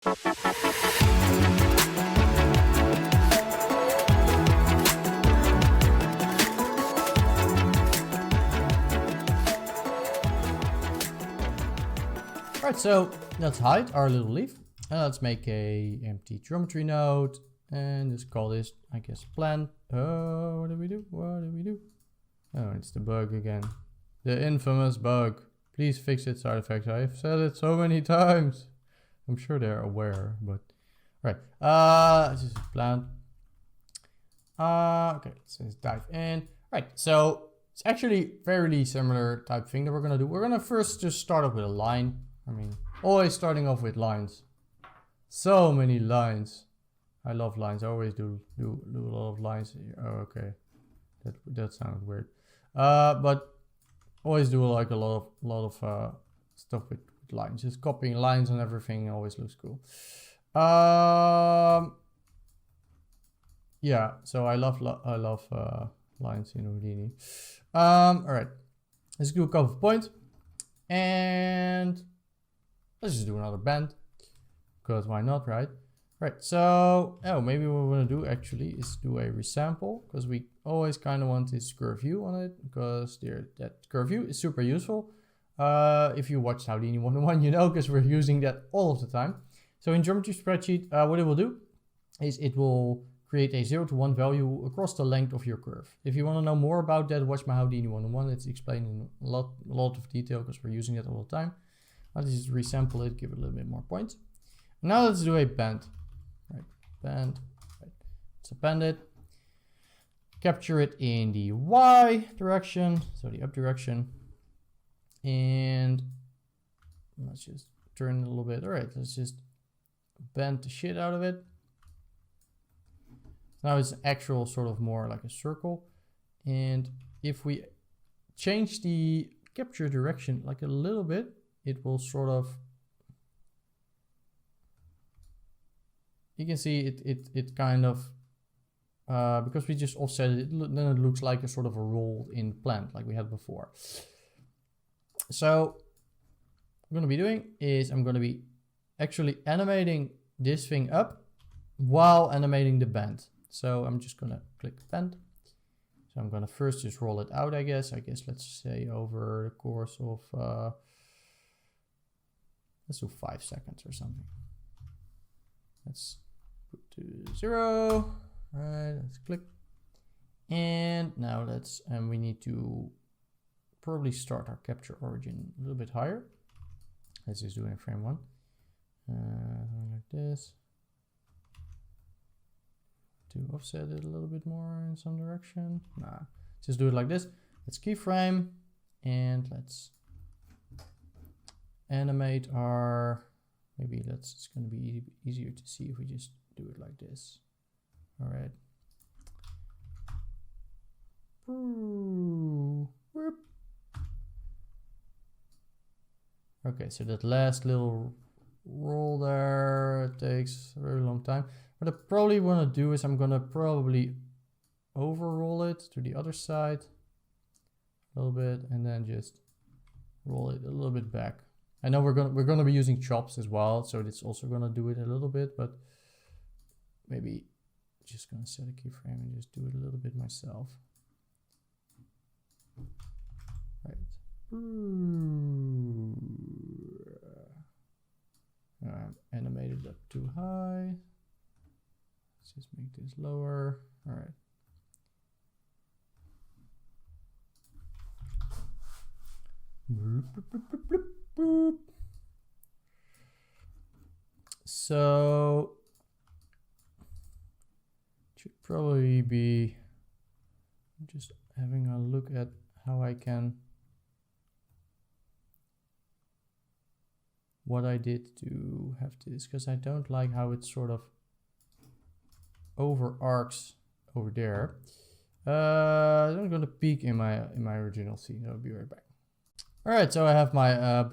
Alright, so let's hide our little leaf. And let's make a empty geometry node. And just call this, I guess, plan. What do we do? What do we do? Oh, it's the bug again. The infamous bug. Please fix it, side effects. I've said it so many times. I'm sure they're aware, but... Right. This is plan. Okay, let's dive in. Right, so it's actually fairly similar type thing that we're gonna do. We're gonna first just start off with a line. I mean, always starting off with lines. So many lines. I love lines. I always do a lot of lines. Oh, okay. That sounds weird. But always do like a lot of stuff with lines. Just copying lines and everything always looks cool. Yeah. So I love lines in Houdini. All right. Let's do a couple of points, and let's just do another bend, because why not, right? Right, so, maybe what we're gonna do actually is do a resample, because we always kind of want this curve view on it, because that curve view is super useful. If you watched Houdini 101, you know, because we're using that all of the time. So in Geometry Spreadsheet, what it will do is it will create a 0 to 1 value across the length of your curve. If you want to know more about that, watch my Houdini 101. It's explained in a lot of detail, because we're using it all the time. I'll just resample it, give it a little bit more points. Now let's do a bend. Right, bend. Right. Let's append it. Capture it in the Y direction, so the up direction. And let's just turn it a little bit. All right, let's just bend the shit out of it. Now it's actual sort of more like a circle. And if we change the capture direction like a little bit, it will sort of, you can see it kind of, because we just offset it, then it looks like a sort of a rolled in plant like we had before. So what I'm going to be doing is I'm going to be actually animating this thing up while animating the bend. So I'm just going to click bend. So I'm going to first just roll it out, I guess. Let's say over the course of, let's do 5 seconds or something. Let's put to 0. All right, let's click. And now we need to probably start our capture origin a little bit higher. Let's just do it in frame 1. Something like this. To offset it a little bit more in some direction. Nah, just do it like this. Let's keyframe and let's animate our, maybe it's going to be easier to see if we just do it like this. All right. Okay, so that last little roll there takes a very long time. What I probably want to do is I'm going to probably over-roll it to the other side a little bit and then just roll it a little bit back. I know we're going to be using chops as well, so it's also going to do it a little bit, but maybe just going to set a keyframe and just do it a little bit myself. Right. Animated up too high. Let's just make this lower. All right. So should probably be just having a look at how I can, what I did to have this, because I don't like how it sort of over arcs over there. I'm going to peek in my original scene. I'll be right back. All right, so I have my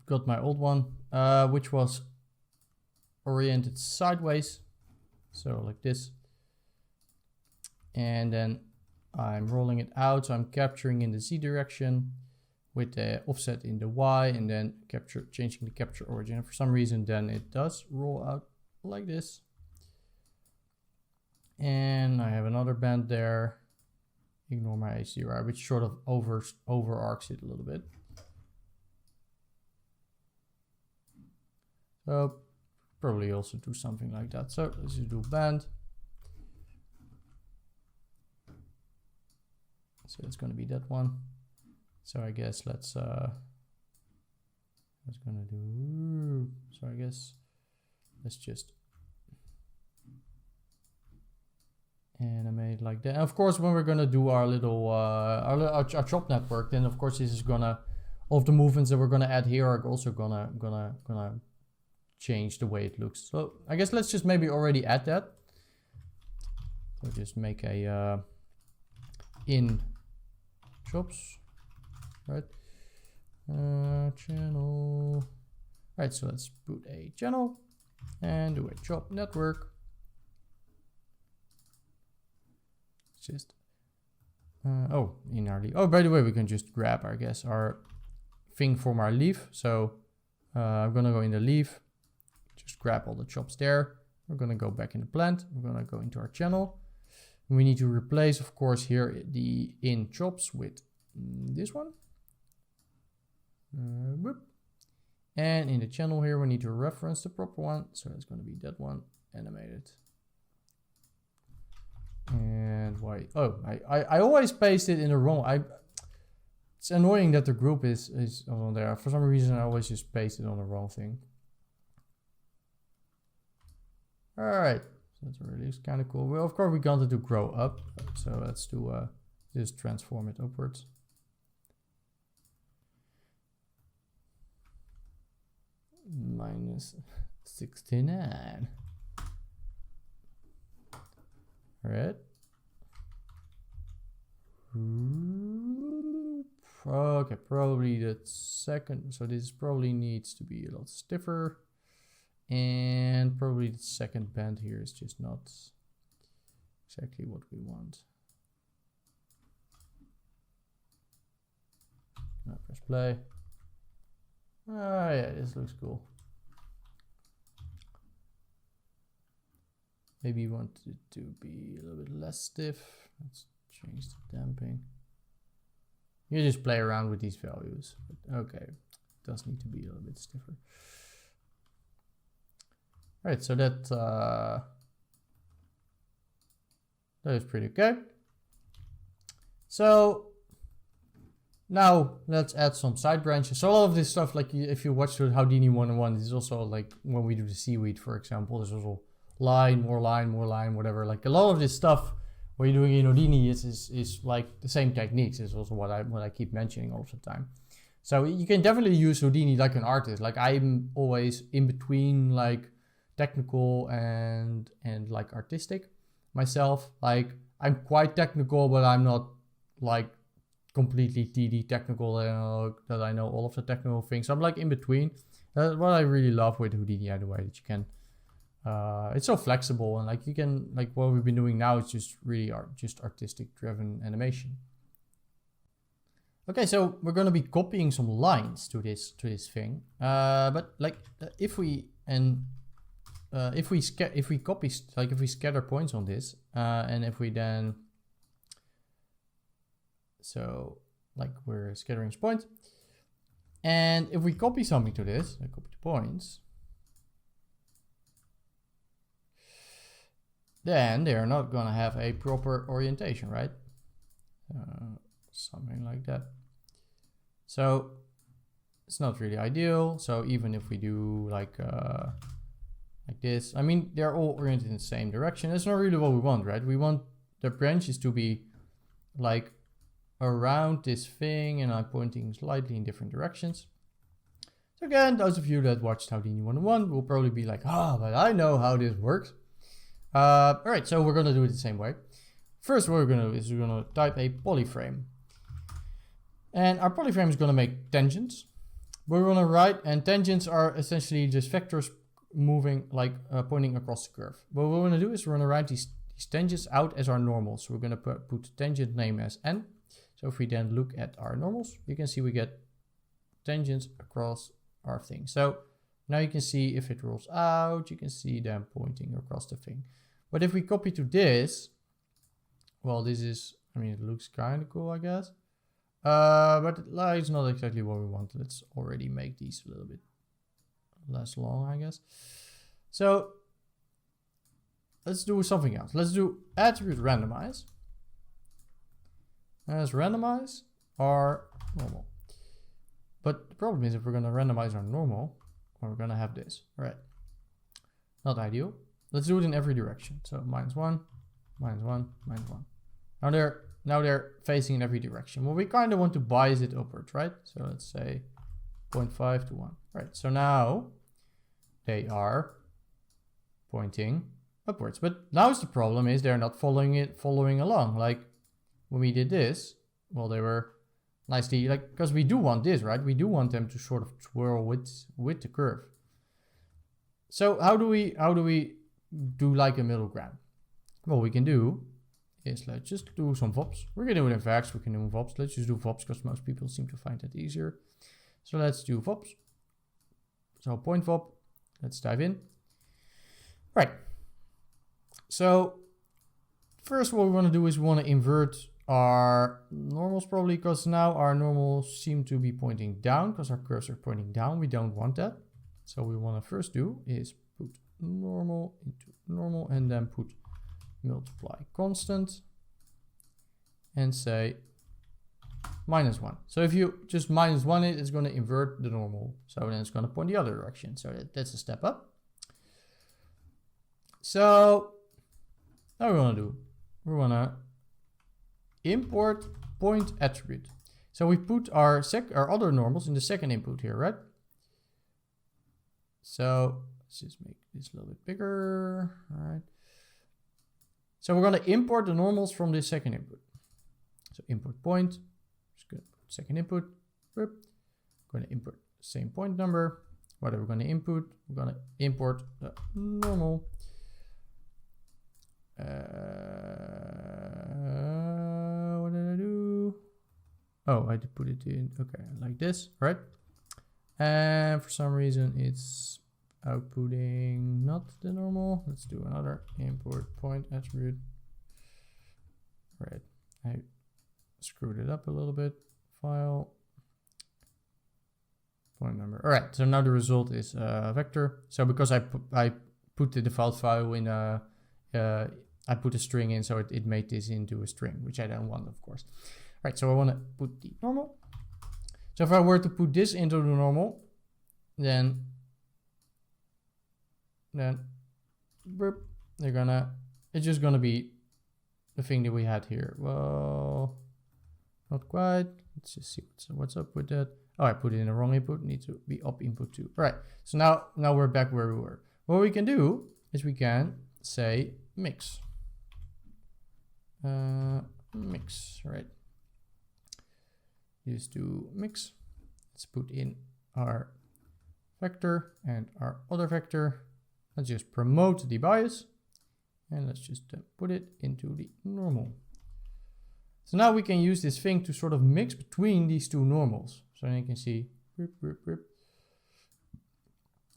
got my old one, which was oriented sideways, so like this, and then I'm rolling it out, so I'm capturing in the Z direction, with the offset in the Y and then changing the capture origin. And for some reason, then it does roll out like this. And I have another band there. Ignore my HDRI, which sort of over arcs it a little bit. So probably also do something like that. So let's just do band. So it's going to be that one. So I guess let's gonna do. So I guess let's just animate like that. And of course, when we're gonna do our little our chop network, then of course this is gonna, all of the movements that we're gonna add here are also gonna change the way it looks. So I guess let's just maybe already add that. So just make a in chops, right? Channel. Right, so let's put a channel and do a chop network. Just oh, in our leaf. Oh, by the way, we can just grab, I guess, our thing from our leaf. So I'm gonna go in the leaf, just grab all the chops there. We're gonna go back in the plant. We're gonna go into our channel. And we need to replace, of course, here the in chops with this one. And in the channel here, we need to reference the proper one. So it's going to be that one, animated. And why? Oh, I always paste it in the wrong. It's annoying that the group is on there. For some reason, I always just paste it on the wrong thing. All right, so that's really kind of cool. Well, of course, we wanted to grow up. So let's do just transform it upwards. Minus 69. Right. Okay, probably the second. So this probably needs to be a lot stiffer. And probably the second band here is just not exactly what we want. Now press play. Oh yeah, this looks cool. Maybe you want it to be a little bit less stiff. Let's change the damping. You just play around with these values. But okay, it does need to be a little bit stiffer. All right, so that is pretty okay. So now let's add some side branches. So all of this stuff, like if you watch Houdini 101, this is also like when we do the seaweed, for example, there's also line, more line, whatever. Like a lot of this stuff what you're doing in Houdini is like the same techniques. Is also what I keep mentioning all the time. So you can definitely use Houdini like an artist. Like I'm always in between like technical and like artistic myself. Like I'm quite technical, but I'm not like completely TD technical that I know all of the technical things. So I'm like in between. That's what I really love with Houdini, anyway, that you can it's so flexible, and like you can, like what we've been doing now is just really just artistic driven animation. Okay, so we're going to be copying some lines to this thing, but like if we copy, like if we scatter points on this, and if we then, so like we're scattering points, and if we copy something to this, like copy the points, then they're not gonna have a proper orientation, right? Something like that. So it's not really ideal. So even if we do like this, I mean, they're all oriented in the same direction. That's not really what we want, right? We want the branches to be like around this thing, and I'm pointing slightly in different directions. So again, those of you that watched Houdini 101 will probably be like, oh, but I know how this works. All right, so we're gonna do it the same way. First, what we're gonna do is we're gonna type a polyframe, and our polyframe is gonna make tangents. We're gonna write, and tangents are essentially just vectors moving, like pointing across the curve. What we're gonna do is we're gonna write these tangents out as our normals. So we're gonna put tangent name as n. So if we then look at our normals, you can see we get tangents across our thing. So now you can see if it rolls out, you can see them pointing across the thing. But if we copy to this, well, this is, I mean, it looks kind of cool, I guess. But it's not exactly what we want. Let's already make these a little bit less long, I guess. So let's do something else. Let's do attribute randomize. Let's randomize our normal. But the problem is if we're going to randomize our normal, we're going to have this. All right. Not ideal. Let's do it in every direction. So -1, -1, -1. Now they're facing in every direction. Well, we kind of want to bias it upwards, right? So let's say 0.5 to 1. Right. So now they are pointing upwards. But now the problem is they're not following along. Like when we did this, well, they were nicely, like, because we do want this, right? We do want them to sort of twirl with the curve. So how do we do like a middle ground? What we can do is let's just do some VOPs. We're gonna do it in VAX, we can do VOPs. Let's just do VOPs because most people seem to find that easier. So let's do VOPs. So point VOP, let's dive in. Right. So first what we want to do is we want to invert our normals probably, because now our normals seem to be pointing down because our curves are pointing down. We don't want that. So we want to first do is put normal into normal and then put multiply constant and say -1. So if you just -1 it, it's going to invert the normal. So then it's going to point the other direction. So that's a step up. So now what we want to do, we want to import point attribute. So we put our other normals in the second input here, right? So let's just make this a little bit bigger. All right. So we're going to import the normals from this second input. So import point, just going to put second input. We're going to import the same point number. What are we going to input? We're going to import the normal. What did I do? Oh, I did put it in, okay, like this, right? And for some reason it's outputting not the normal. Let's do another import point attribute. Right, I screwed it up a little bit. File, point number. All right, so now the result is a vector. So because I put the default file in a, I put a string in, so it made this into a string, which I don't want, of course. All right, so I want to put the normal. So if I were to put this into the normal, then burp, it's just gonna be the thing that we had here. Well, not quite. Let's just see what's up with that. Oh, I put it in the wrong input. Needs to be up input 2. All right, so now we're back where we were. What we can do is we can say mix. Mix, right? Just do mix. Let's put in our vector and our other vector. Let's just promote the bias and let's just put it into the normal. So now we can use this thing to sort of mix between these two normals. So you can see,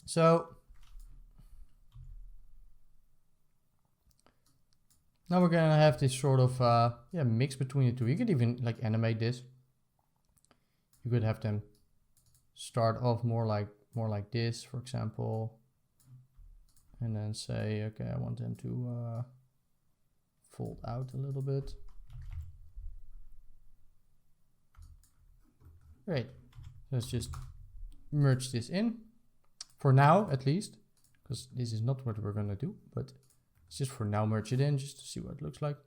so now we're gonna have this sort of mix between the two. You could even like animate this. You could have them start off more like this, for example, and then say, okay, I want them to fold out a little bit. Great. Let's just merge this in for now, at least, because this is not what we're gonna do, but it's just for now, merge it in just to see what it looks like.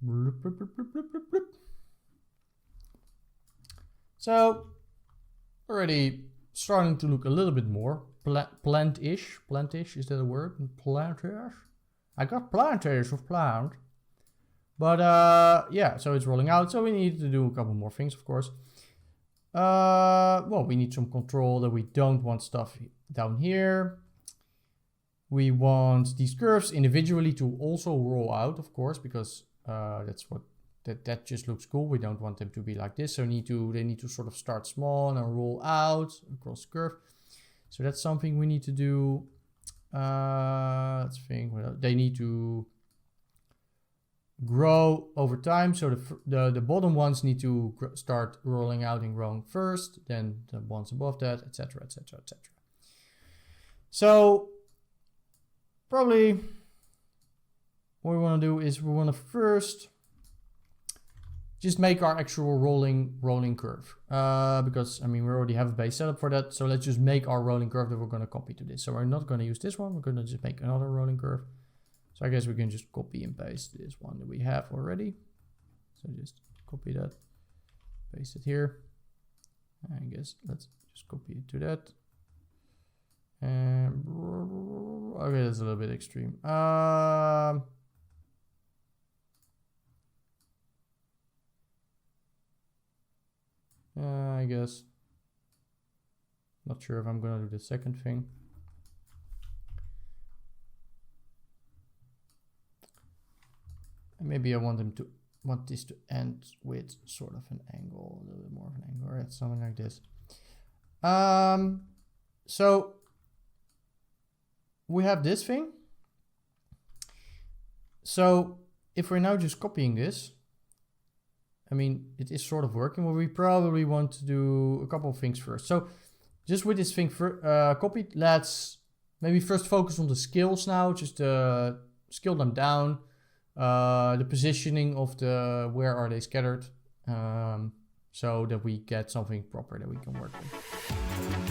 Bloop, bloop, bloop, bloop, bloop, bloop. So already starting to look a little bit more plant-ish. Plant-ish, is that a word? Plant-ish? I got plant-ish of plant. But yeah, so it's rolling out. So we need to do a couple more things, of course. Well, we need some control that we don't want stuff down here. We want these curves individually to also roll out, of course, because That's what that just looks cool. We don't want them to be like this. So they need to sort of start small and then roll out across the curve. So that's something we need to do. Let's think. They need to grow over time. So the bottom ones need to start rolling out and growing first, then the ones above that, etc., etc., etc. So probably what we want to do is we want to first just make our actual rolling curve, because I mean we already have a base setup for that. So let's just make our rolling curve that we're going to copy to this. So we're not going to use this one. We're going to just make another rolling curve. So I guess we can just copy and paste this one that we have already. So just copy that, paste it here. I guess let's just copy it to that. And okay, that's a little bit extreme. I guess. Not sure if I'm gonna do the second thing. Maybe I want this to end with sort of an angle, a little bit more of an angle, right? Something like this. So we have this thing. So if we're now just copying this, I mean, it is sort of working, but we probably want to do a couple of things first. So just with this thing copied, let's maybe first focus on the scales now, just scale them down. The positioning of where are they scattered, so that we get something proper that we can work with.